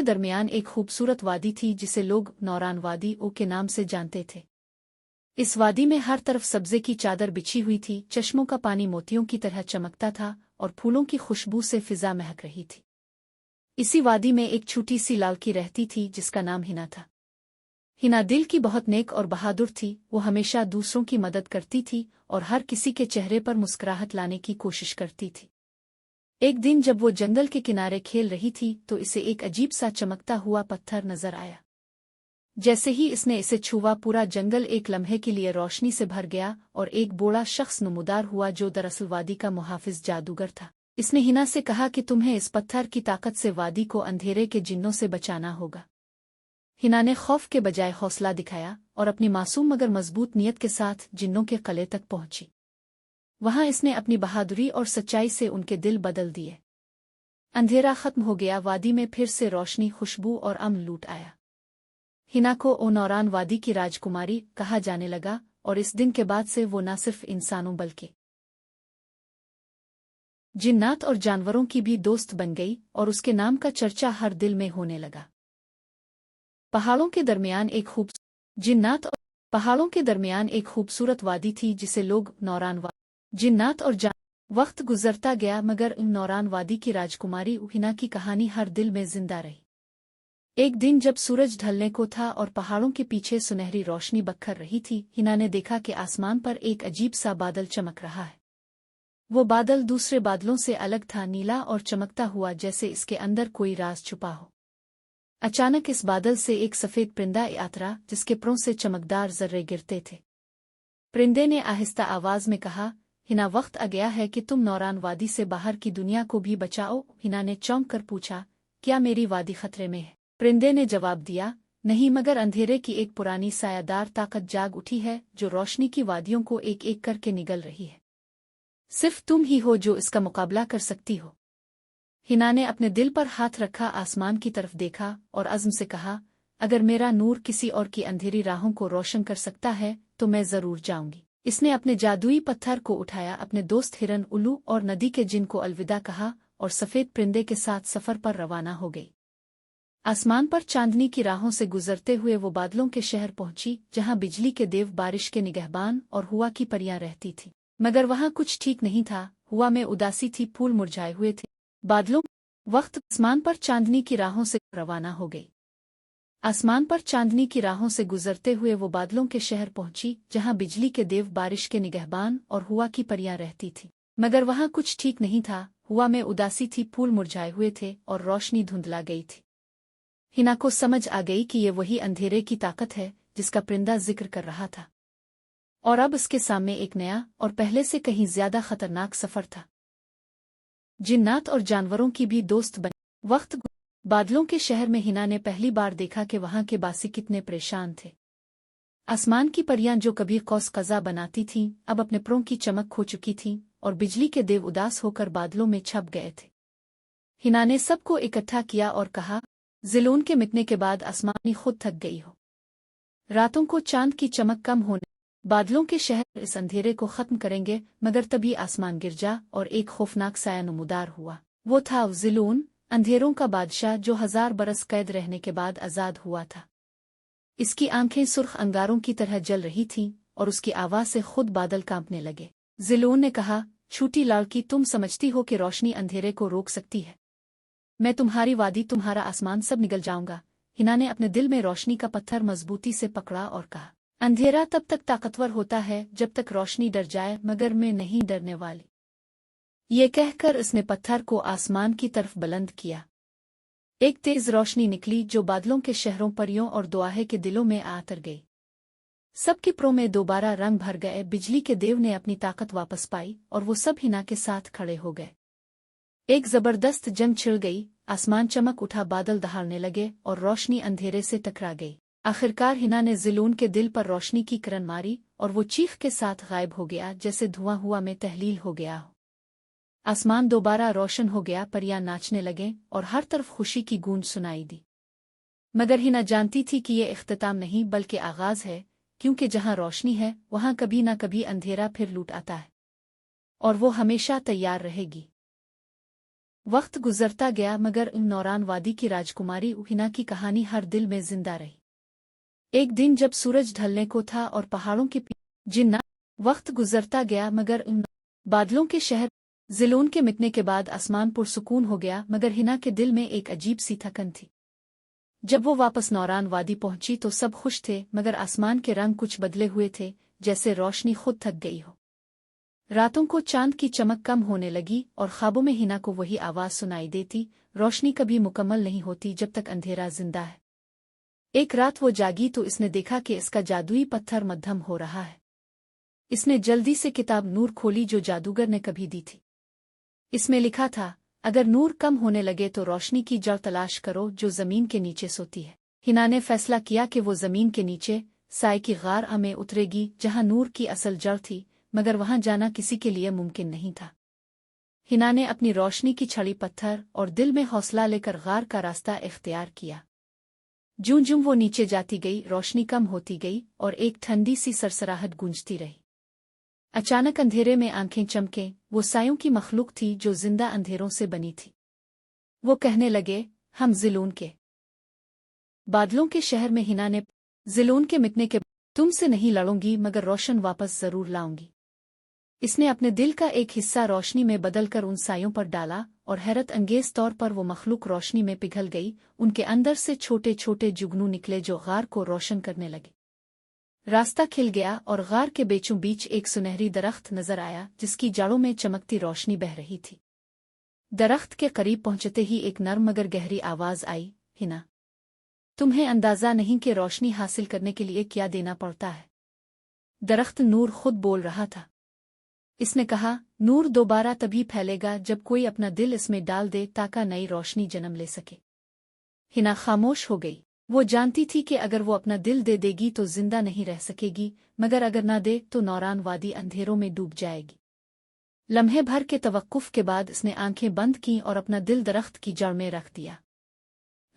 दरमियान एक खूबसूरत वादी थी जिसे लोग नौरान वादी ओ के नाम से जानते थे। इस वादी में हर तरफ सब्जे की चादर बिछी हुई थी, चश्मों का पानी मोतियों की तरह चमकता था और फूलों की खुशबू से फिजा महक रही थी। इसी वादी में एक छोटी सी लालकी रहती थी जिसका नाम हिना था। हिना दिल की बहुत नेक और बहादुर थी। वो हमेशा दूसरों की मदद करती थी और हर किसी के चेहरे पर मुस्कुराहट लाने की कोशिश करती थी। एक दिन जब वो जंगल के किनारे खेल रही थी तो इसे एक अजीब सा चमकता हुआ पत्थर नजर आया। जैसे ही इसने इसे छुआ, पूरा जंगल एक लम्हे के लिए रोशनी से भर गया और एक बूढ़ा शख्स नुमार हुआ जो दरअसल वादी का मुहाफिज जादूगर था। इसने हिना से कहा कि तुम्हें इस पत्थर की ताकत से वादी को अंधेरे के जिन्नों से बचाना होगा। हिना ने खौफ के बजाय हौसला दिखाया और अपनी मासूम मगर मजबूत नीयत के साथ जिन्नों के किले तक पहुंची। वहां इसने अपनी बहादुरी और सच्चाई से उनके दिल बदल दिए। अंधेरा खत्म हो गया, वादी में फिर से रोशनी, खुशबू और अमन लूट आया। हिना को ओ नौरान वादी की राजकुमारी कहा जाने लगा और इस दिन के बाद से वो न सिर्फ इंसानों बल्कि जिन्नात और जानवरों की भी दोस्त बन गई और उसके नाम का चर्चा हर दिल में होने लगा। पहाड़ों के दरमियान एक खूब जिन्नात और पहाड़ों के दरमियान एक खूबसूरत वादी थी जिसे लोग नौरान जिन्नात और वक्त गुजरता गया मगर नौरान वादी की राजकुमारी हिना की कहानी हर दिल में जिंदा रही। एक दिन जब सूरज ढलने को था और पहाड़ों के पीछे सुनहरी रोशनी बखर रही थी, हिना ने देखा कि आसमान पर एक अजीब सा बादल चमक रहा है। वो बादल दूसरे बादलों से अलग था, नीला और चमकता हुआ जैसे इसके अंदर कोई राज छुपा हो। अचानक इस बादल से एक सफेद परिंदा उतरा जिसके परों से चमकदार जर्रे गिरते थे। परिंदे ने आहिस्ता आवाज में कहा, हिना, वक्त आ गया है कि तुम नौरान वादी से बाहर की दुनिया को भी बचाओ। हिना ने चौंक कर पूछा, क्या मेरी वादी खतरे में है? परिंदे ने जवाब दिया, नहीं, मगर अंधेरे की एक पुरानी सायादार ताकत जाग उठी है जो रोशनी की वादियों को एक एक करके निगल रही है। सिर्फ तुम ही हो जो इसका मुकाबला कर सकती हो। हिना ने अपने दिल पर हाथ रखा, आसमान की तरफ देखा और अज़्म से कहा, अगर मेरा नूर किसी और की अंधेरी राहों को रोशन कर सकता है तो मैं जरूर जाऊंगी। इसने अपने जादुई पत्थर को उठाया, अपने दोस्त हिरन, उल्लू और नदी के जिन को अलविदा कहा और सफेद परिंदे के साथ सफर पर रवाना हो गई। आसमान पर चांदनी की राहों से गुजरते हुए वो बादलों के शहर पहुंची जहां बिजली के देव, बारिश के निगहबान और हुआ की परियां रहती थीं। मगर वहां कुछ ठीक नहीं था। हुआ में उदासी थी, फूल मुरझाए हुए थे। बादलों वक्त आसमान पर चांदनी की राहों से रवाना हो गई। आसमान पर चांदनी की राहों से गुजरते हुए वो बादलों के शहर पहुंची जहां बिजली के देव, बारिश के निगहबान और हुआ की परियां रहती थीं। मगर वहां कुछ ठीक नहीं था। हुआ में उदासी थी, फूल मुरझाए हुए थे और रोशनी धुंधला गई थी। हिना को समझ आ गई कि ये वही अंधेरे की ताकत है जिसका परिंदा जिक्र कर रहा था और अब उसके सामने एक नया और पहले से कहीं ज्यादा खतरनाक सफर था। जिन्नात और जानवरों की भी दोस्त बनी। वक्त बादलों के शहर में हिना ने पहली बार देखा कि वहां के बासी कितने परेशान थे। आसमान की परियां जो कभी कौस कज़ा बनाती थीं, अब अपने परों की चमक खो चुकी थीं और बिजली के देव उदास होकर बादलों में छप गए थे। हिना ने सबको इकट्ठा किया और कहा, ज़िलून के मिटने के बाद आसमानी खुद थक गई हो। रातों को चांद की चमक कम होने, बादलों के शहर इस अंधेरे को खत्म करेंगे। मगर तभी आसमान गिर जा और एक खौफनाक साया नमूदार हुआ। वो था ज़िलून, अंधेरों का बादशाह जो 1000 बरस कैद रहने के बाद आजाद हुआ था। इसकी आंखें सुर्ख अंगारों की तरह जल रही थीं और उसकी आवाज से खुद बादल कांपने लगे। ज़िलून ने कहा, छोटी लाड़की, तुम समझती हो कि रोशनी अंधेरे को रोक सकती है? मैं तुम्हारी वादी, तुम्हारा आसमान सब निगल जाऊंगा। हिना ने अपने दिल में रोशनी का पत्थर मजबूती से पकड़ा और कहा, अंधेरा तब तक ताकतवर होता है जब तक रोशनी डर जाए, मगर मैं नहीं डरने वाली। ये कहकर उसने पत्थर को आसमान की तरफ बुलंद किया। एक तेज रोशनी निकली जो बादलों के शहरों, परियों और दुआहे के दिलों में आतर गई। सबके परों में दोबारा रंग भर गए। बिजली के देव ने अपनी ताकत वापस पाई और वो सब हिना के साथ खड़े हो गए। एक जबरदस्त जंग छिड़ गई। आसमान चमक उठा, बादल दहाड़ने लगे और रोशनी अंधेरे से टकरा गई। आखिरकार हिना ने ज़िलून के दिल पर रोशनी की किरण मारी और वो चीख के साथ गायब हो गया जैसे धुआं हुआ में तहलील हो गया हो। आसमान दोबारा रोशन हो गया, परियां नाचने लगे और हर तरफ खुशी की गूंज सुनाई दी। मगर हिना जानती थी कि ये इख्तिताम नहीं बल्कि आगाज है, क्योंकि जहां रोशनी है वहां कभी ना कभी अंधेरा फिर लूट आता है और वो हमेशा तैयार रहेगी। वक्त गुजरता गया मगर नौरान वादी की राजकुमारी हिना की कहानी हर दिल में जिंदा रही। एक दिन जब सूरज ढलने को था और पहाड़ों के जिन्ना वक्त गुजरता गया मगर बादलों के शहर जिलोन के मिटने के बाद आसमान पुरसुकून हो गया मगर हिना के दिल में एक अजीब सी थकन थी। जब वो वापस नौरान वादी पहुंची तो सब खुश थे मगर आसमान के रंग कुछ बदले हुए थे, जैसे रोशनी खुद थक गई हो। रातों को चांद की चमक कम होने लगी और ख्वाबों में हिना को वही आवाज सुनाई देती, रोशनी कभी मुकम्मल नहीं होती जब तक अंधेरा जिंदा है। एक रात वो जागी तो इसने देखा कि इसका जादुई पत्थर मध्यम हो रहा है। इसने जल्दी से किताब नूर खोली जो जादूगर ने कभी दी थी। इसमें लिखा था, अगर नूर कम होने लगे तो रोशनी की जड़ तलाश करो जो जमीन के नीचे सोती है। हिना ने फैसला किया कि वो जमीन के नीचे साय की गार में उतरेगी जहां नूर की असल जड़ थी, मगर वहां जाना किसी के लिए मुमकिन नहीं था। हिना ने अपनी रोशनी की छड़ी पत्थर और दिल में हौसला लेकर गार का रास्ता इख्तियार किया। जूं जूं वो नीचे जाती गई रोशनी कम होती गई और एक ठंडी सी सरसराहट गूंजती रही। अचानक अंधेरे में आंखें चमके, वो सायों की मखलूक थी जो जिंदा अंधेरों से बनी थी। वो कहने लगे, हम जिलून के बादलों के शहर में। हिना ने जिलून के मिटने के तुमसे नहीं लड़ूंगी मगर रोशन वापस जरूर लाऊंगी। इसने अपने दिल का एक हिस्सा रोशनी में बदलकर उन सायों पर डाला और हैरत अंगेज तौर पर वो मखलूक रोशनी में पिघल गई। उनके अंदर से छोटे छोटे जुगनू निकले जो गार को रोशन करने लगे। रास्ता खिल गया और गार के बीचों बीच एक सुनहरी दरख्त नजर आया जिसकी जड़ों में चमकती रोशनी बह रही थी। दरख्त के करीब पहुंचते ही एक नर्म मगर गहरी आवाज आई, हिना, तुम्हें अंदाजा नहीं कि रोशनी हासिल करने के लिए क्या देना पड़ता है। दरख्त नूर खुद बोल रहा था। इसने कहा, नूर दोबारा तभी फैलेगा जब कोई अपना दिल इसमें डाल दे ताकि नई रोशनी जन्म ले सके। हिना खामोश हो गई। वो जानती थी कि अगर वो अपना दिल दे देगी तो जिंदा नहीं रह सकेगी, मगर अगर ना दे तो नौरान वादी अंधेरों में डूब जाएगी। लम्हे भर के तवक्कुफ के बाद इसने आंखें बंद की और अपना दिल दरख्त की जड़ में रख दिया।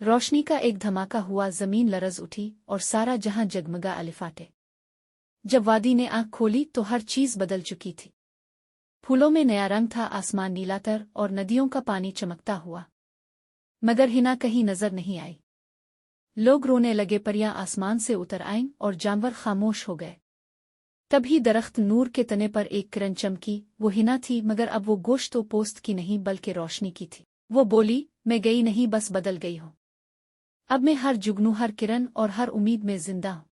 रोशनी का एक धमाका हुआ, जमीन लरज उठी और सारा जहां जगमगा अलिफाटे। जब वादी ने आंख खोली तो हर चीज बदल चुकी थी। फूलों में नया रंग था, आसमान नीलातर और नदियों का पानी चमकता हुआ। मगर हिना कहीं नजर नहीं आई। लोग रोने लगे, परियां आसमान से उतर आईं और जानवर खामोश हो गए। तभी दरख्त नूर के तने पर एक किरण चमकी। वो हिना थी मगर अब वो गोश्त व पोस्त की नहीं बल्कि रोशनी की थी। वो बोली, मैं गई नहीं, बस बदल गई हूँ। अब मैं हर जुगनू, हर किरण और हर उम्मीद में जिंदा हूँ।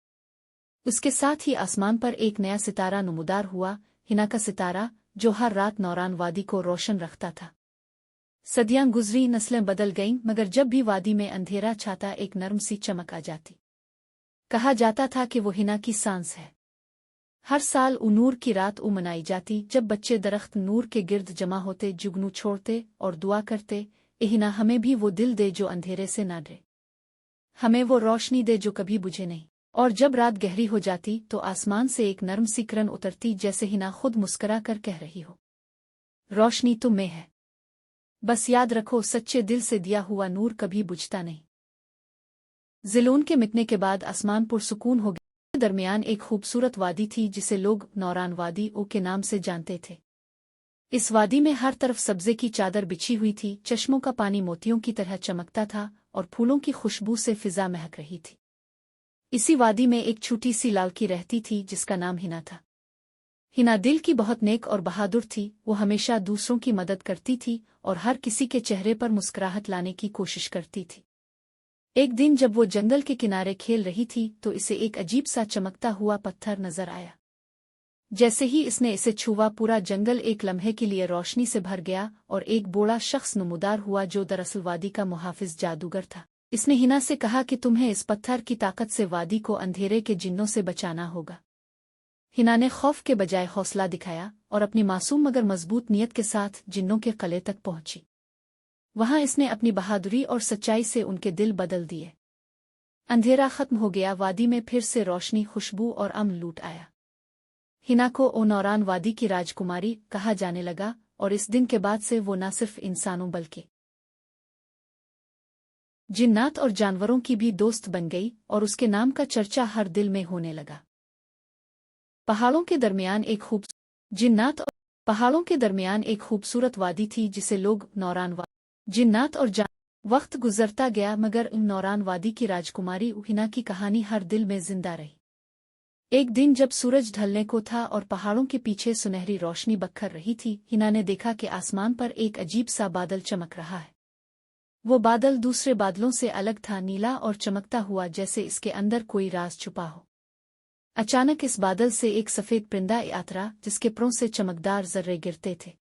उसके साथ ही आसमान पर एक नया सितारा नुमदार हुआ, हिना का सितारा जो हर रात नौरान वादी को रोशन रखता था। सदियां गुजरी, नस्लें बदल गईं, मगर जब भी वादी में अंधेरा छाता एक नर्म सी चमक आ जाती। कहा जाता था कि वो हिना की सांस है। हर साल नूर की रात मनाई जाती जब बच्चे दरख्त नूर के गिर्द जमा होते, जुगनू छोड़ते और दुआ करते, ए हिना, हमें भी वो दिल दे जो अंधेरे से ना डरे, हमें वो रोशनी दे जो कभी बुझे नहीं। और जब रात गहरी हो जाती तो आसमान से एक नर्म सी किरण उतरती, जैसे हिना खुद मुस्करा कर कह रही हो, रोशनी तुम में है, बस याद रखो सच्चे दिल से दिया हुआ नूर कभी बुझता नहीं। जिलून के मिटने के बाद आसमान पुरसुकून हो गया। दरमियान एक खूबसूरत वादी थी जिसे लोग नौरान वादी के नाम से जानते थे। इस वादी में हर तरफ सब्जे की चादर बिछी हुई थी, चश्मों का पानी मोतियों की तरह चमकता था और फूलों की खुशबू से फिजा महक रही थी। इसी वादी में एक छोटी सी लालकी रहती थी जिसका नाम हिना था। हिना दिल की बहुत नेक और बहादुर थी। वो हमेशा दूसरों की मदद करती थी और हर किसी के चेहरे पर मुस्कुराहट लाने की कोशिश करती थी। एक दिन जब वो जंगल के किनारे खेल रही थी तो इसे एक अजीब सा चमकता हुआ पत्थर नजर आया। जैसे ही इसने इसे छुआ, पूरा जंगल एक लम्हे के लिए रोशनी से भर गया और एक बूढ़ा शख्स नुमदार हुआ जो दरअसल वादी का मुहाफिज जादूगर था। इसने हिना से कहा कि तुम्हें इस पत्थर की ताकत से वादी को अंधेरे के जिन्नों से बचाना होगा। हिना ने खौफ के बजाय हौसला दिखाया और अपनी मासूम मगर मजबूत नीयत के साथ जिन्नों के किले तक पहुंची। वहां इसने अपनी बहादुरी और सच्चाई से उनके दिल बदल दिए। अंधेरा खत्म हो गया, वादी में फिर से रोशनी, खुशबू और अमन लूट आया। हिना को नौरान वादी की राजकुमारी कहा जाने लगा और इस दिन के बाद से वो न सिर्फ इंसानों बल्कि जिन्नात और जानवरों की भी दोस्त बन गई और उसके नाम का चर्चा हर दिल में होने लगा। पहाड़ों के दरमियान एक खूबसूरत वादी थी जिसे लोग नौरान जिन्नात और जान। वक्त गुजरता गया मगर नौरान वादी की राजकुमारी हिना की कहानी हर दिल में जिंदा रही। एक दिन जब सूरज ढलने को था और पहाड़ों के पीछे सुनहरी रोशनी बखर रही थी, हिना ने देखा कि आसमान पर एक अजीब सा बादल चमक रहा है। वो बादल दूसरे बादलों से अलग था, नीला और चमकता हुआ, जैसे इसके अंदर कोई राज छुपा हो। अचानक इस बादल से एक सफेद परिंदा यात्रा, जिसके परों से चमकदार जर्रे गिरते थे।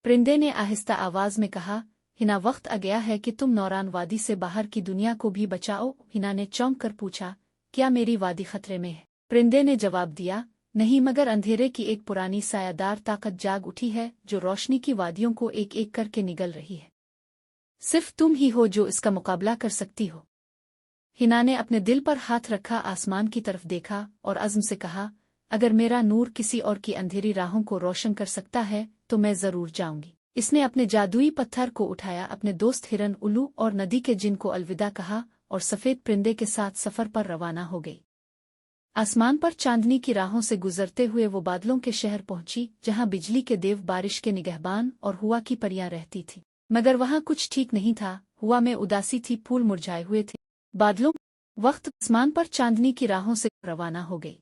परिंदे ने आहिस्ता आवाज में कहा, हिना, वक्त आ गया है कि तुम नौरान वादी से बाहर की दुनिया को भी बचाओ। हिना ने चौंक कर पूछा, क्या मेरी वादी खतरे में है? परिंदे ने जवाब दिया, नहीं, मगर अंधेरे की एक पुरानी सायादार ताकत जाग उठी है, जो रोशनी की वादियों को एक एक करके निगल रही है। सिर्फ तुम ही हो जो इसका मुकाबला कर सकती हो। हिना ने अपने दिल पर हाथ रखा, आसमान की तरफ देखा और अज़्म से कहा, अगर मेरा नूर किसी और की अंधेरी राहों को रोशन कर सकता है तो मैं जरूर जाऊंगी। इसने अपने जादुई पत्थर को उठाया, अपने दोस्त हिरन, उल्लू और नदी के जिन को अलविदा कहा और सफेद परिंदे के साथ सफर पर रवाना हो गई। आसमान पर चांदनी की राहों से गुजरते हुए वो बादलों के शहर पहुंची, जहां बिजली के देव, बारिश के निगहबान और हुआ की परियां रहती थीं। मगर वहां कुछ ठीक नहीं था। हुआ में उदासी थी, फूल मुरझाए हुए थे। बादलों वक्त आसमान पर चांदनी की राहों से रवाना हो गई।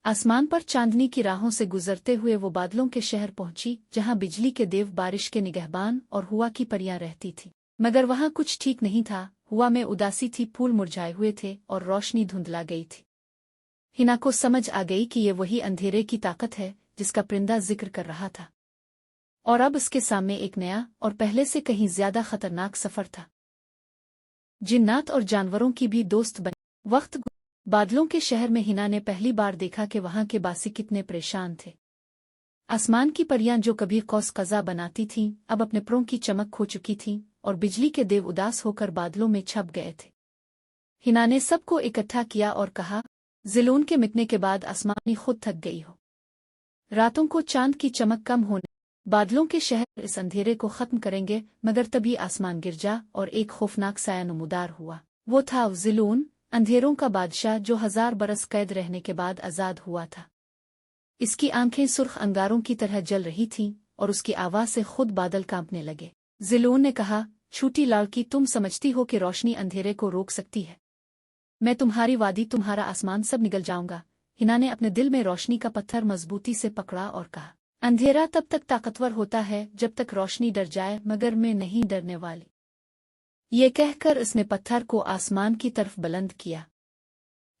आसमान पर चांदनी की राहों से गुजरते हुए वो बादलों के शहर पहुंची, जहां बिजली के देव, बारिश के निगहबान और हुआ की परियां रहती थीं। मगर वहां कुछ ठीक नहीं था। हुआ में उदासी थी, फूल मुरझाए हुए थे और रोशनी धुंधला गई थी। हिना को समझ आ गई कि ये वही अंधेरे की ताकत है जिसका परिंदा जिक्र कर रहा था, और अब उसके सामने एक नया और पहले से कहीं ज्यादा खतरनाक सफर था। जिन्नात और जानवरों की भी दोस्त बनी। वक्त बादलों के शहर में हिना ने पहली बार देखा कि वहां के बासी कितने परेशान थे। आसमान की परियां जो कभी कौस कज़ा बनाती थीं, अब अपने परों की चमक खो चुकी थीं और बिजली के देव उदास होकर बादलों में छप गए थे। हिना ने सबको इकट्ठा किया और कहा, ज़िलून के मिटने के बाद आसमानी खुद थक गई हो। रातों को चांद की चमक कम होने, बादलों के शहर इस अंधेरे को खत्म करेंगे। मगर तभी आसमान गिर जा और एक खौफनाक साया नमूदार हुआ। वो था ज़िलून, अंधेरों का बादशाह, जो 1000 बरस कैद रहने के बाद आजाद हुआ था। इसकी आंखें सुर्ख अंगारों की तरह जल रही थीं और उसकी आवाज से खुद बादल कांपने लगे। ज़िलून ने कहा, छोटी लड़की, तुम समझती हो कि रोशनी अंधेरे को रोक सकती है? मैं तुम्हारी वादी, तुम्हारा आसमान सब निगल जाऊंगा। हिना ने अपने दिल में रोशनी का पत्थर मजबूती से पकड़ा और कहा, अंधेरा तब तक ताकतवर होता है जब तक रोशनी डर जाए, मगर मैं नहीं डरने वाली। ये कहकर उसने पत्थर को आसमान की तरफ बुलंद किया।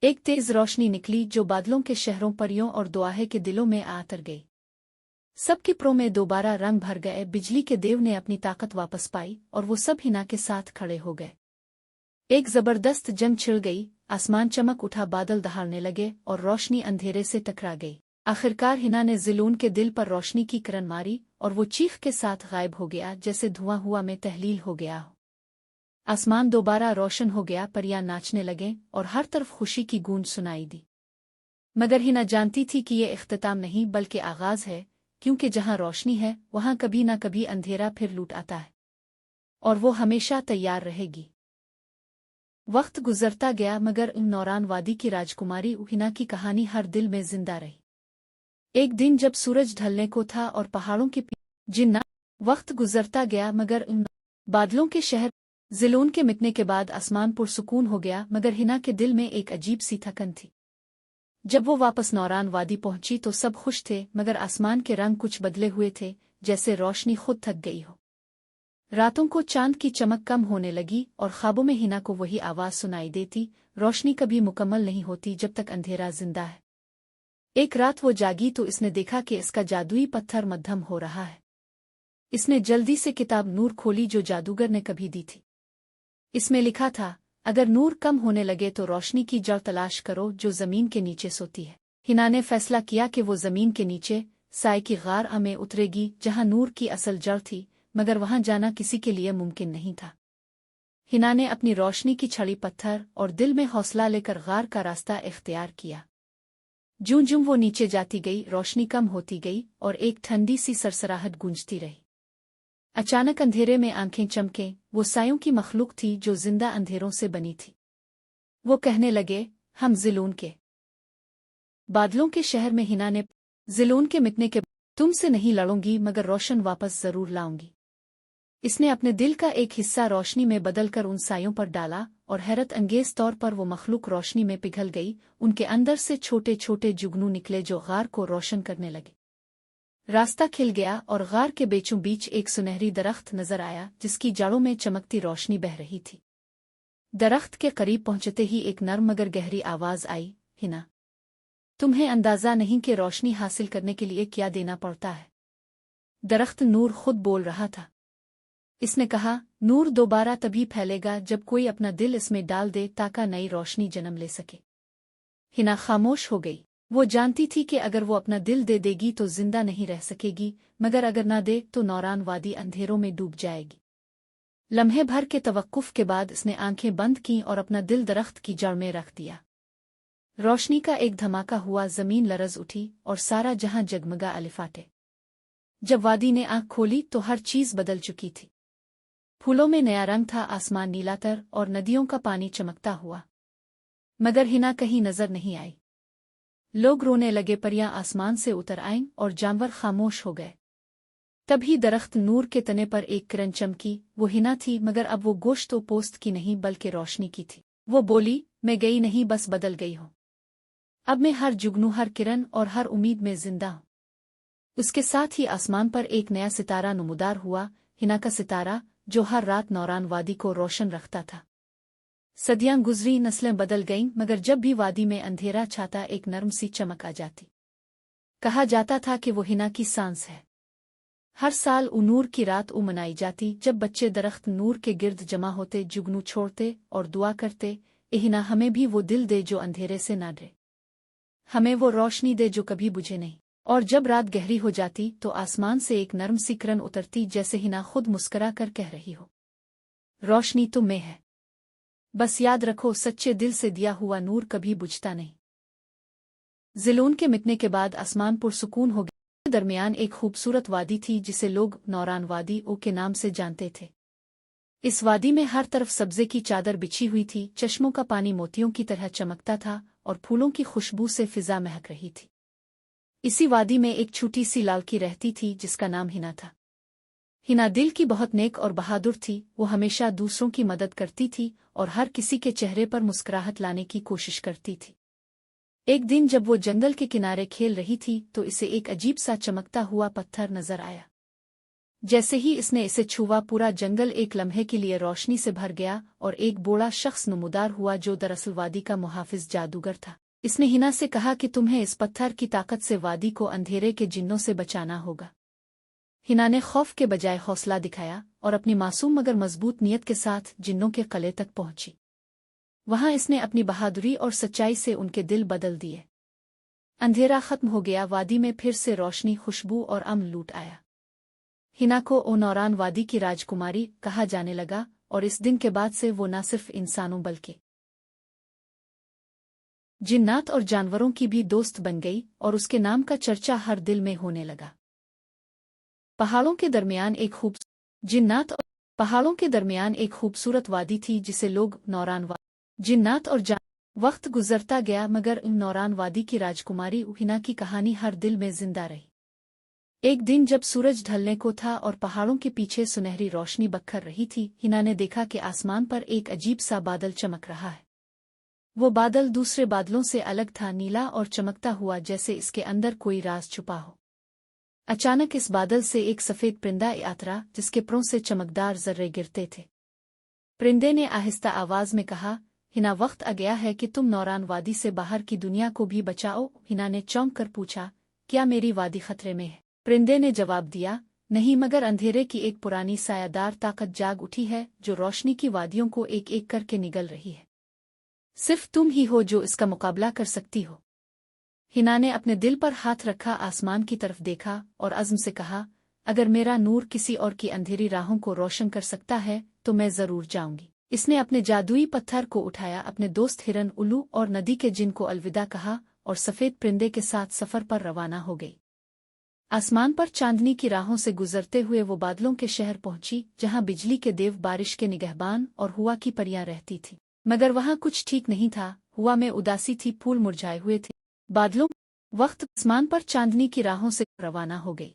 एक तेज रोशनी निकली जो बादलों के शहरों, परियों और दुआहे के दिलों में आ उतर गई। सबके परों में दोबारा रंग भर गए। बिजली के देव ने अपनी ताकत वापस पाई और वो सब हिना के साथ खड़े हो गए। एक जबरदस्त जंग छिड़ गई। आसमान चमक उठा, बादल दहाड़ने लगे और रोशनी अंधेरे से टकरा गई। आखिरकार हिना ने ज़िलून के दिल पर रोशनी की किरण मारी और वो चीख के साथ गायब हो गया, जैसे धुआं हुआ में तहलील हो गया हो। आसमान दोबारा रोशन हो गया, परियां नाचने लगे और हर तरफ खुशी की गूंज सुनाई दी। मगर हिना जानती थी कि ये इख्तिताम नहीं बल्कि आगाज है, क्योंकि जहां रोशनी है वहां कभी न कभी अंधेरा फिर लूट आता है, और वो हमेशा तैयार रहेगी। वक्त गुजरता गया मगर नौरान वादी की राजकुमारी हिना की कहानी हर दिल में जिंदा रही। एक दिन जब सूरज ढलने को था और पहाड़ों के जिन्ना वक्त गुजरता गया मगर बादलों के शहर ज़िलून के मिटने के बाद आसमान पुरसुकून हो गया, मगर हिना के दिल में एक अजीब सी थकन थी। जब वो वापस नौरान वादी पहुंची तो सब खुश थे, मगर आसमान के रंग कुछ बदले हुए थे, जैसे रोशनी खुद थक गई हो। रातों को चांद की चमक कम होने लगी और ख्वाबों में हिना को वही आवाज सुनाई देती, रोशनी कभी मुकम्मल नहीं होती जब तक अंधेरा जिंदा है। एक रात वो जागी तो इसने देखा कि इसका जादुई पत्थर मध्यम हो रहा है। इसने जल्दी से किताब नूर खोली जो जादूगर ने कभी दी थी। इसमें लिखा था, अगर नूर कम होने लगे तो रोशनी की जड़ तलाश करो जो जमीन के नीचे सोती है। हिना ने फैसला किया कि वो जमीन के नीचे साय की गार में उतरेगी, जहां नूर की असल जड़ थी, मगर वहां जाना किसी के लिए मुमकिन नहीं था। हिना ने अपनी रोशनी की छड़ी पत्थर और दिल में हौसला लेकर गार का रास्ता इख्तियार किया। जूं-जूं वो नीचे जाती गई, रोशनी कम होती गई और एक ठंडी सी सरसराहट गूंजती रही। अचानक अंधेरे में आंखें चमके। वो सायों की मखलूक थी जो जिंदा अंधेरों से बनी थी। वो कहने लगे, हम ज़िलून के बादलों के शहर में। हिना ने ज़िलून के मिटने के तुमसे नहीं लड़ूंगी, मगर रोशन वापस जरूर लाऊंगी। इसने अपने दिल का एक हिस्सा रोशनी में बदलकर उन सायों पर डाला और हैरत अंगेज तौर पर वो मखलूक रोशनी में पिघल गई। उनके अंदर से छोटे छोटे जुगनू निकले जो गार को रोशन करने लगे। रास्ता खिल गया और गार के बीचों बीच एक सुनहरी दरख्त नजर आया जिसकी जड़ों में चमकती रोशनी बह रही थी। दरख्त के करीब पहुंचते ही एक नर्म मगर गहरी आवाज आई, हिना, तुम्हें अंदाजा नहीं कि रोशनी हासिल करने के लिए क्या देना पड़ता है। दरख्त नूर खुद बोल रहा था। इसने कहा, नूर दोबारा तभी फैलेगा जब कोई अपना दिल इसमें डाल दे ताकि नई रोशनी जन्म ले सके। हिना खामोश हो गई। वो जानती थी कि अगर वो अपना दिल दे देगी तो जिंदा नहीं रह सकेगी, मगर अगर ना दे तो नौरान वादी अंधेरों में डूब जाएगी। लम्हे भर के तवक्कुफ के बाद इसने आंखें बंद की और अपना दिल दरख्त की जड़ में रख दिया। रोशनी का एक धमाका हुआ, जमीन लरज उठी और सारा जहां जगमगा अलिफाटे। जब वादी ने आंख खोली तो हर चीज बदल चुकी थी। फूलों में नया रंग था, आसमान नीलातर और नदियों का पानी चमकता हुआ, मगर हिना कहीं नजर नहीं आई। लोग रोने लगे, परियां आसमान से उतर आईं और जानवर खामोश हो गए। तभी दरख्त नूर के तने पर एक किरण चमकी। वो हिना थी, मगर अब वो गोश्त व पोस्त की नहीं बल्कि रोशनी की थी। वो बोली, मैं गई नहीं, बस बदल गई हूँ। अब मैं हर जुगनू, हर किरण और हर उम्मीद में जिंदा हूँ। उसके साथ ही आसमान पर एक नया सितारा नुमदार हुआ, हिना का सितारा, जो हर रात नौरान वादी को रोशन रखता था। सदियां गुजरी, नस्लें बदल गईं, मगर जब भी वादी में अंधेरा छाता एक नर्म सी चमक आ जाती। कहा जाता था कि वो हिना की सांस है। हर साल नूर की रात मनाई जाती जब बच्चे दरख्त नूर के गिर्द जमा होते, जुगनू छोड़ते और दुआ करते, ए हिना, हमें भी वो दिल दे जो अंधेरे से ना डरे, हमें वो रोशनी दे जो कभी बुझे नहीं। और जब रात गहरी हो जाती तो आसमान से एक नर्म सी किरण उतरती, जैसे हिना खुद मुस्कुरा कर कह रही हो, रोशनी तुम में है, बस याद रखो, सच्चे दिल से दिया हुआ नूर कभी बुझता नहीं। ज़िलून के मिटने के बाद आसमान पुरसुकून हो गया। दरमियान एक खूबसूरत वादी थी जिसे लोग नौरान वादी ओ के नाम से जानते थे। इस वादी में हर तरफ सब्जे की चादर बिछी हुई थी, चश्मों का पानी मोतियों की तरह चमकता था और फूलों की खुशबू से फिजा महक रही थी। इसी वादी में एक छोटी सी लालकी रहती थी जिसका नाम हिना था। हिना दिल की बहुत नेक और बहादुर थी। वो हमेशा दूसरों की मदद करती थी और हर किसी के चेहरे पर मुस्कुराहट लाने की कोशिश करती थी। एक दिन जब वो जंगल के किनारे खेल रही थी तो इसे एक अजीब सा चमकता हुआ पत्थर नजर आया। जैसे ही इसने इसे छुआ, पूरा जंगल एक लम्हे के लिए रोशनी से भर गया और एक बूढ़ा शख्स नुमदार हुआ जो दरअसल वादी का मुहाफिज जादूगर था। इसने हिना से कहा कि तुम्हें इस पत्थर की ताकत से वादी को अंधेरे के जिन्नों से बचाना होगा। हिना ने खौफ के बजाय हौसला दिखाया और अपनी मासूम मगर मजबूत नीयत के साथ जिन्नों के किले तक पहुंची। वहां इसने अपनी बहादुरी और सच्चाई से उनके दिल बदल दिए। अंधेरा खत्म हो गया, वादी में फिर से रोशनी, खुशबू और अमन लूट आया। हिना को नौरान वादी की राजकुमारी कहा जाने लगा और इस दिन के बाद से वो न सिर्फ इंसानों बल्कि जिन्नात और जानवरों की भी दोस्त बन गई और उसके नाम का चर्चा हर दिल में होने लगा। पहाड़ों के दरमियान एक खूबसूरत वादी थी जिसे लोग नौरान वादी, जिन्नात और वक्त गुजरता गया मगर नौरान वादी की राजकुमारी हिना की कहानी हर दिल में जिंदा रही। एक दिन जब सूरज ढलने को था और पहाड़ों के पीछे सुनहरी रोशनी बखर रही थी, हिना ने देखा कि आसमान पर एक अजीब सा बादल चमक रहा है। वो बादल दूसरे बादलों से अलग था, नीला और चमकता हुआ, जैसे इसके अंदर कोई राज छुपा हो। अचानक इस बादल से एक सफेद परिंदा उतरा जिसके परों से चमकदार जर्रे गिरते थे। परिंदे ने आहिस्ता आवाज में कहा, हिना, वक्त आ गया है कि तुम नौरान वादी से बाहर की दुनिया को भी बचाओ। हिना ने चौंक कर पूछा, क्या मेरी वादी खतरे में है? परिंदे ने जवाब दिया, नहीं, मगर अंधेरे की एक पुरानी सायादार ताकत जाग उठी है जो रोशनी की वादियों को एक एक करके निगल रही है। सिर्फ तुम ही हो जो इसका मुकाबला कर सकती हो। हिना ने अपने दिल पर हाथ रखा, आसमान की तरफ देखा और अज़्म से कहा, अगर मेरा नूर किसी और की अंधेरी राहों को रोशन कर सकता है तो मैं जरूर जाऊंगी। इसने अपने जादुई पत्थर को उठाया, अपने दोस्त हिरन, उल्लू और नदी के जिन को अलविदा कहा और सफेद परिंदे के साथ सफर पर रवाना हो गई। आसमान पर चांदनी की राहों से गुजरते हुए वो बादलों के शहर पहुंची जहां बिजली के देव, बारिश के निगहबान और हुआ की परियां रहती थी। मगर वहां कुछ ठीक नहीं था। हुआ में उदासी थी, फूल मुरझाए हुए थे। बादलों वक्त आसमान पर चांदनी की राहों से रवाना हो गई।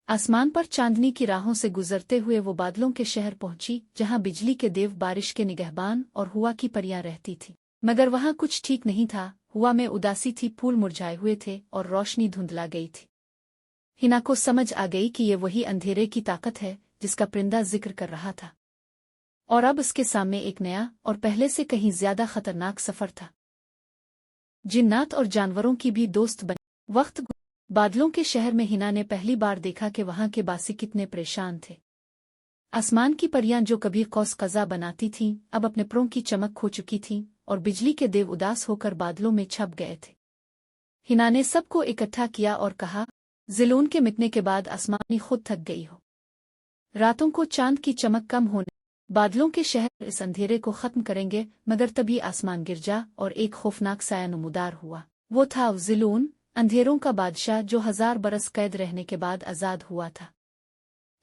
आसमान पर चांदनी की राहों से गुजरते हुए वो बादलों के शहर पहुंची जहां बिजली के देव बारिश के निगहबान और हुआ की परियां रहती थी। मगर वहां कुछ ठीक नहीं था। हुआ में उदासी थी, फूल मुरझाए हुए थे और रोशनी धुंधला गई थी। हिना को समझ आ गई कि ये वही अंधेरे की ताकत है जिसका परिंदा जिक्र कर रहा था, और अब उसके सामने एक नया और पहले से कहीं ज्यादा खतरनाक सफर था। जिन्नात और जानवरों की भी दोस्त बनी। बादलों के शहर में हिना ने पहली बार देखा कि वहां के बासी कितने परेशान थे। आसमान की परियां जो कभी कौस कज़ा बनाती थीं, अब अपने परों की चमक खो चुकी थीं और बिजली के देव उदास होकर बादलों में छप गए थे। हिना ने सबको इकट्ठा किया और कहा, ज़िलून के मिटने के बाद आसमानी खुद थक गई हो। रातों को चांद की चमक कम होने, बादलों के शहर इस अंधेरे को खत्म करेंगे। मगर तभी आसमान गिर जा और एक खौफनाक साया नमूदार हुआ। वो था ज़िलून, अंधेरों का बादशाह, जो 1000 बरस कैद रहने के बाद आजाद हुआ था।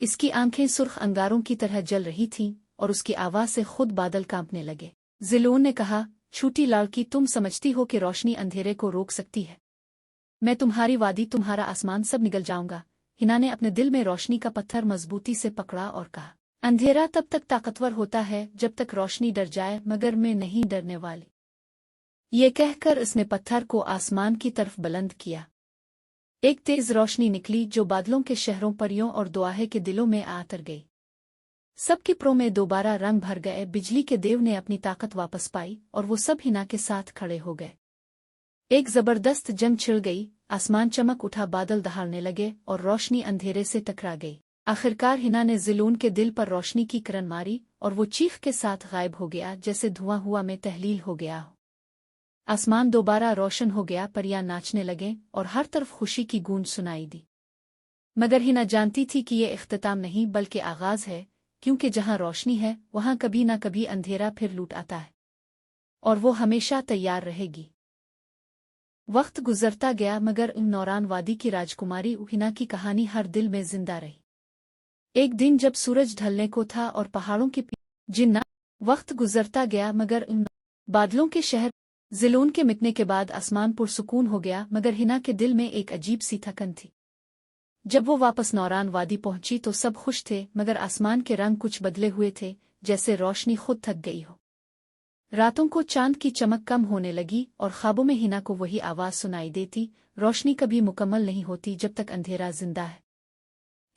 इसकी आंखें सुर्ख अंगारों की तरह जल रही थीं और उसकी आवाज से खुद बादल कांपने लगे। ज़िलून ने कहा, छूटी लड़की, तुम समझती हो कि रोशनी अंधेरे को रोक सकती है? मैं तुम्हारी वादी, तुम्हारा आसमान सब निगल जाऊंगा। हिना ने अपने दिल में रोशनी का पत्थर मजबूती से पकड़ा और कहा, अंधेरा तब तक ताकतवर होता है जब तक रोशनी डर जाए, मगर मैं नहीं डरने वाली। ये कहकर उसने पत्थर को आसमान की तरफ बुलंद किया। एक तेज रोशनी निकली जो बादलों के शहरों, परियों और दुआहे के दिलों में आतर गई। सबके प्रो में दोबारा रंग भर गए। बिजली के देव ने अपनी ताकत वापस पाई और वो सब हिना के साथ खड़े हो गए। एक जबरदस्त जंग छिड़ गई। आसमान चमक उठा, बादल दहाड़ने लगे और रोशनी अंधेरे से टकरा गई। आखिरकार हिना ने ज़िलून के दिल पर रोशनी की किरण मारी और वो चीख के साथ गायब हो गया, जैसे धुआं हुआ में तहलील हो गया हो। आसमान दोबारा रोशन हो गया, परियां नाचने लगे और हर तरफ खुशी की गूंज सुनाई दी। मगर हिना जानती थी कि ये इख्तिताम नहीं बल्कि आगाज है, क्योंकि जहां रोशनी है वहां कभी ना कभी अंधेरा फिर लूट आता है, और वो हमेशा तैयार रहेगी। वक्त गुजरता गया, मगर नौरान वादी की राजकुमारी हिना की कहानी हर दिल में जिंदा रही। एक दिन जब सूरज ढलने को था और पहाड़ों के जिन्ना वक्त गुजरता गया, मगर बादलों के शहर ज़िलून के मिटने के बाद आसमान पुरसुकून हो गया, मगर हिना के दिल में एक अजीब सी थकन थी। जब वो वापस नौरान वादी पहुंची तो सब खुश थे, मगर आसमान के रंग कुछ बदले हुए थे, जैसे रोशनी खुद थक गई हो। रातों को चांद की चमक कम होने लगी और ख्वाबों में हिना को वही आवाज सुनाई देती, रोशनी कभी मुकम्मल नहीं होती जब तक अंधेरा जिंदा है।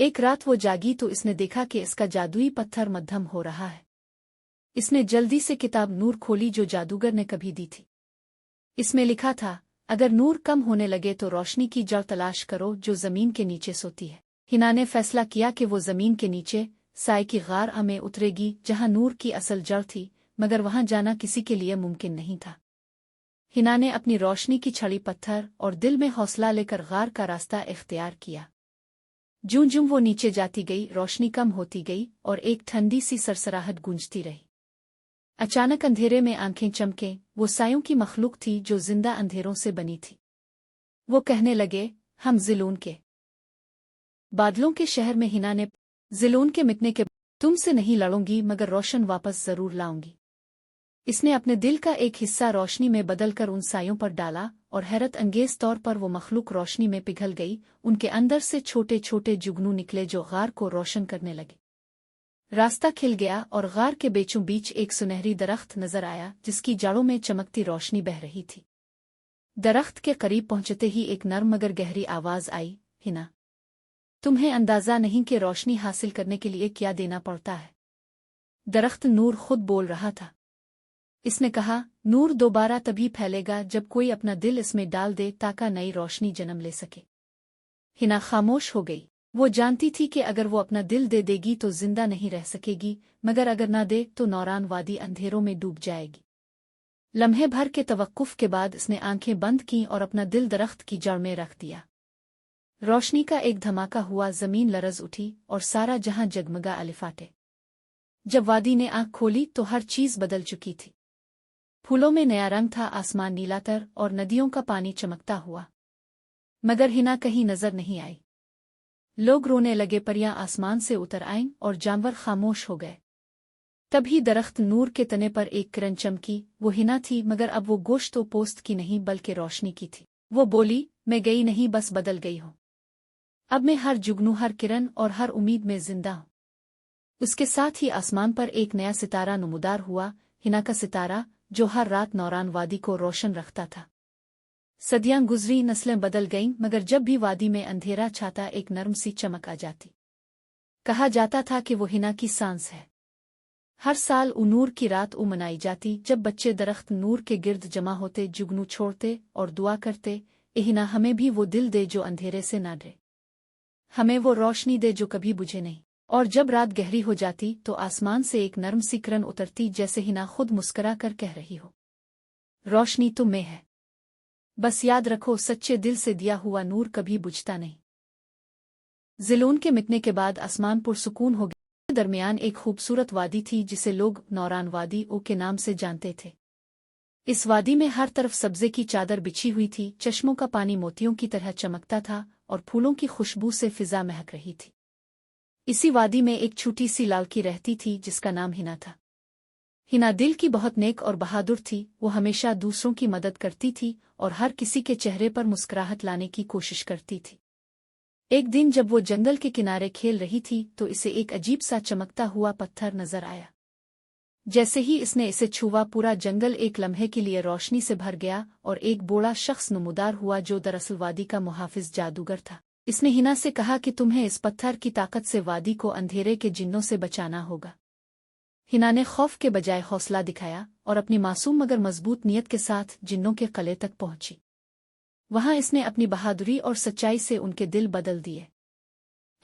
एक रात वो जागी तो इसने देखा कि इसका जादुई पत्थर मध्यम हो रहा है। इसने जल्दी से किताब नूर खोली जो जादूगर ने कभी दी थी। इसमें लिखा था, अगर नूर कम होने लगे तो रोशनी की जड़ तलाश करो जो जमीन के नीचे सोती है। हिना ने फैसला किया कि वो जमीन के नीचे साय की गार में उतरेगी, जहां नूर की असल जड़ थी, मगर वहां जाना किसी के लिए मुमकिन नहीं था। हिना ने अपनी रोशनी की छड़ी पत्थर और दिल में हौसला लेकर गार का रास्ता इख्तियार किया। ज्यों ज्यों वो नीचे जाती गई, रोशनी कम होती गई और एक ठंडी सी सरसराहट गूंजती रही। अचानक अंधेरे में आंखें चमके। वो सायों की मखलूक थी जो जिंदा अंधेरों से बनी थी। वो कहने लगे, हम ज़िलून के बादलों के शहर में। हिना ने ज़िलून के मिटने के तुमसे नहीं लड़ूंगी, मगर रोशन वापस जरूर लाऊंगी। इसने अपने दिल का एक हिस्सा रोशनी में बदलकर उन सायों पर डाला और हैरत अंगेज तौर पर वो मखलूक रोशनी में पिघल गई। उनके अंदर से छोटे छोटे जुगनू निकले जो गार को रोशन करने लगे। रास्ता खिल गया और गार के बीचों बीच एक सुनहरी दरख्त नजर आया जिसकी जड़ों में चमकती रोशनी बह रही थी। दरख्त के करीब पहुंचते ही एक नर्म मगर गहरी आवाज आई, हिना, तुम्हें अंदाजा नहीं कि रोशनी हासिल करने के लिए क्या देना पड़ता है। दरख्त नूर खुद बोल रहा था। इसने कहा, नूर दोबारा तभी फैलेगा जब कोई अपना दिल इसमें डाल दे ताकि नई रोशनी जन्म ले सके। हिना खामोश हो गई। वो जानती थी कि अगर वो अपना दिल दे देगी तो जिंदा नहीं रह सकेगी, मगर अगर ना दे तो नौरान वादी अंधेरों में डूब जाएगी। लम्हे भर के तवक्कुफ के बाद इसने आंखें बंद की और अपना दिल दरख्त की जड़ में रख दिया। रोशनी का एक धमाका हुआ, जमीन लरज उठी और सारा जहां जगमगा अलिफाटे। जब वादी ने आंख खोली तो हर चीज बदल चुकी थी। फूलों में नया रंग था, आसमान नीलातर और नदियों का पानी चमकता हुआ। मगर हिना कहीं नजर नहीं आई। लोग रोने लगे, परियां आसमान से उतर आईं और जानवर खामोश हो गए। तभी दरख्त नूर के तने पर एक किरण चमकी। वो हिना थी, मगर अब वो गोश्त पोस्त की नहीं बल्कि रोशनी की थी। वो बोली, मैं गई नहीं, बस बदल गई हूँ। अब मैं हर जुगनू, हर किरण और हर उम्मीद में जिंदा हूँ। उसके साथ ही आसमान पर एक नया सितारा नमूदार हुआ, हिना का सितारा, जो हर रात नौरान वादी को रोशन रखता था। सदियां गुजरी, नस्लें बदल गईं, मगर जब भी वादी में अंधेरा छाता एक नर्म सी चमक आ जाती। कहा जाता था कि वो हिना की सांस है। हर साल नूर की रात मनाई जाती, जब बच्चे दरख्त नूर के गिर्द जमा होते, जुगनू छोड़ते और दुआ करते, ए हिना, हमें भी वो दिल दे जो अंधेरे से ना डरे, हमें वो रोशनी दे जो कभी बुझे नहीं। और जब रात गहरी हो जाती तो आसमान से एक नर्म सी किरण उतरती, जैसे हिना खुद मुस्करा कर कह रही हो, रोशनी तुम में है, बस याद रखो, सच्चे दिल से दिया हुआ नूर कभी बुझता नहीं। ज़िलोन के मिटने के बाद आसमान पुरसुकून हो गया। दरमियान एक खूबसूरत वादी थी जिसे लोग नौरान वादी ओ के नाम से जानते थे। इस वादी में हर तरफ सब्जे की चादर बिछी हुई थी, चश्मों का पानी मोतियों की तरह चमकता था और फूलों की खुशबू से फिजा महक रही थी। इसी वादी में एक छोटी सी लालकी रहती थी जिसका नाम हिना था। हिना दिल की बहुत नेक और बहादुर थी। वो हमेशा दूसरों की मदद करती थी और हर किसी के चेहरे पर मुस्कुराहट लाने की कोशिश करती थी। एक दिन जब वो जंगल के किनारे खेल रही थी तो इसे एक अजीब सा चमकता हुआ पत्थर नजर आया। जैसे ही इसने इसे छुआ, पूरा जंगल एक लम्हे के लिए रोशनी से भर गया और एक बूढ़ा शख्स नमूदार हुआ जो दरअसल वादी का मुहाफिज जादूगर था। इसने हिना से कहा कि तुम्हें इस पत्थर की ताकत से वादी को अंधेरे के जिन्नों से बचाना होगा। हिना ने खौफ के बजाय हौसला दिखाया और अपनी मासूम मगर मजबूत नीयत के साथ जिन्नों के किले तक पहुंची। वहां इसने अपनी बहादुरी और सच्चाई से उनके दिल बदल दिए।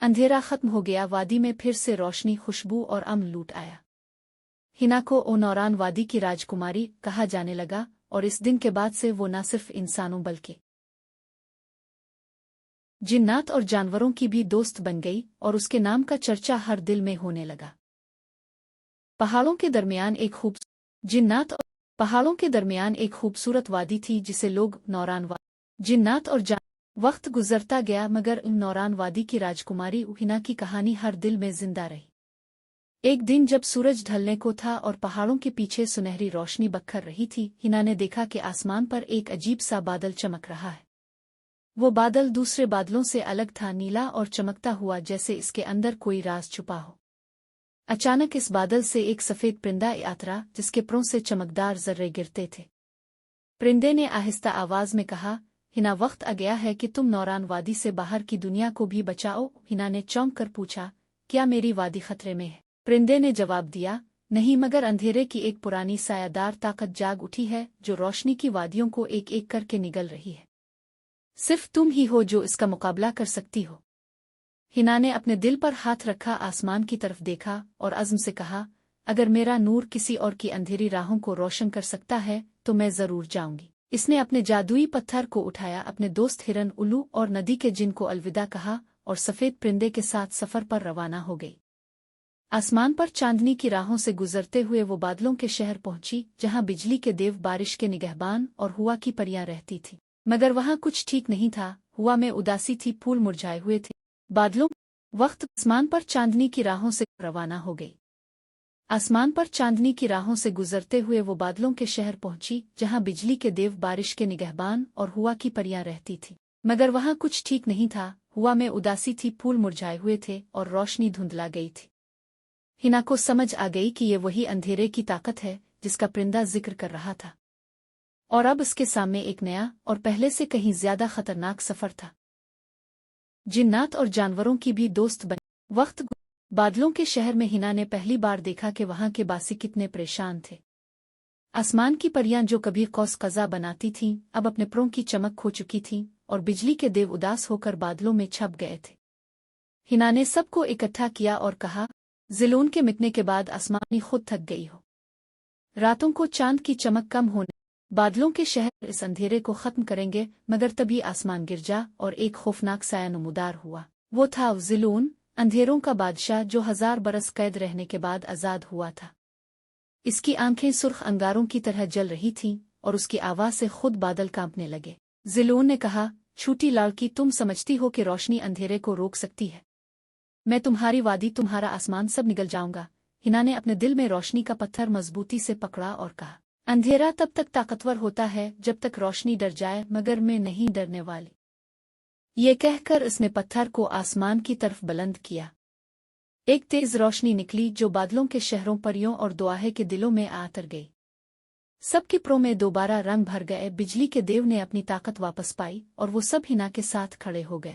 अंधेरा खत्म हो गया, वादी में फिर से रोशनी, खुशबू और अमन लूट आया। हिना को नौरान वादी की राजकुमारी कहा जाने लगा और इस दिन के बाद से वो न सिर्फ इंसानों बल्कि जिन्नात और जानवरों की भी दोस्त बन गई और उसके नाम का चर्चा हर दिल में होने लगा। पहाड़ों के दरमियान एक खूब जिन्नात और पहाड़ों के दरमियान एक खूबसूरत वादी थी जिसे लोग नौरान जिन्नात और वक्त गुजरता गया मगर नौरान वादी की राजकुमारी हिना की कहानी हर दिल में जिंदा रही। एक दिन जब सूरज ढलने को था और पहाड़ों के पीछे सुनहरी रोशनी बखर रही थी, हिना ने देखा कि आसमान पर एक अजीब सा बादल चमक रहा है। वो बादल दूसरे बादलों से अलग था, नीला और चमकता हुआ, जैसे इसके अंदर कोई राज छुपा हो। अचानक इस बादल से एक सफेद परिंदा यात्रा, जिसके परों से चमकदार जर्रे गिरते थे। परिंदे ने आहिस्ता आवाज में कहा, हिना, वक्त आ गया है कि तुम नौरान वादी से बाहर की दुनिया को भी बचाओ। हिना ने चौंक कर पूछा, क्या मेरी वादी खतरे में है? परिंदे ने जवाब दिया, नहीं, मगर अंधेरे की एक पुरानी सायादार ताकत जाग उठी है जो रोशनी की वादियों को एक एक करके निगल रही है। सिर्फ तुम ही हो जो इसका मुकाबला कर सकती हो। हिना ने अपने दिल पर हाथ रखा, आसमान की तरफ देखा और अज़्म से कहा, अगर मेरा नूर किसी और की अंधेरी राहों को रोशन कर सकता है तो मैं जरूर जाऊंगी। इसने अपने जादुई पत्थर को उठाया, अपने दोस्त हिरन, उल्लू और नदी के जिन को अलविदा कहा और सफेद परिंदे के साथ सफर पर रवाना हो गई। आसमान पर चांदनी की राहों से गुजरते हुए वो बादलों के शहर पहुंची, जहां बिजली के देव, बारिश के निगहबान और हुआ की परियां रहती थीं। मगर वहां कुछ ठीक नहीं था। हुआ में उदासी थी, फूल मुरझाए हुए थे। बादलों वक्त आसमान पर चांदनी की राहों से रवाना हो गई। आसमान पर चांदनी की राहों से गुजरते हुए वो बादलों के शहर पहुंची, जहां बिजली के देव, बारिश के निगहबान और हुआ की परियां रहती थीं। मगर वहां कुछ ठीक नहीं था। हुआ में उदासी थी, फूल मुरझाए हुए थे और रोशनी धुंधला गई थी। हिना को समझ आ गई कि ये वही अंधेरे की ताकत है जिसका परिंदा जिक्र कर रहा था, और अब इसके सामने एक नया और पहले से कहीं ज्यादा खतरनाक सफर था। जिन्नात और जानवरों की भी दोस्त बनी। वक्त बादलों के शहर में हिना ने पहली बार देखा कि वहां के बासी कितने परेशान थे। आसमान की परियां जो कभी कौस कज़ा बनाती थीं, अब अपने परों की चमक खो चुकी थीं और बिजली के देव उदास होकर बादलों में छप गए थे। हिना ने सबको इकट्ठा किया और कहा, ज़िलोन के मिटने के बाद आसमानी खुद थक गई हो। रातों को चांद की चमक कम होने, बादलों के शहर इस अंधेरे को खत्म करेंगे। मगर तभी आसमान गिर जा और एक खौफनाक साया नमूदार हुआ। वो था ज़िलोन, अंधेरों का बादशाह, जो 1000 बरस कैद रहने के बाद आजाद हुआ था। इसकी आंखें सुर्ख अंगारों की तरह जल रही थीं और उसकी आवाज से खुद बादल कांपने लगे। ज़िलोन ने कहा, छोटी लाड़की, तुम समझती हो कि रोशनी अंधेरे को रोक सकती है? मैं तुम्हारी वादी, तुम्हारा आसमान सब निगल जाऊंगा। हिना ने अपने दिल में रोशनी का पत्थर मजबूती से पकड़ा और कहा, अंधेरा तब तक ताकतवर होता है जब तक रोशनी डर जाए, मगर मैं नहीं डरने वाली। یہ کہہ کر اس نے پتھر کو آسمان کی طرف بلند کیا۔ ایک تیز روشنی نکلی جو بادلوں کے شہروں پریوں اور دعاہے کے دلوں میں اتر گئی۔ سب کے پروں میں دوبارہ رنگ بھر گئے، بجلی کے دیو نے اپنی طاقت واپس پائی اور وہ سب ہنا کے ساتھ کھڑے ہو گئے۔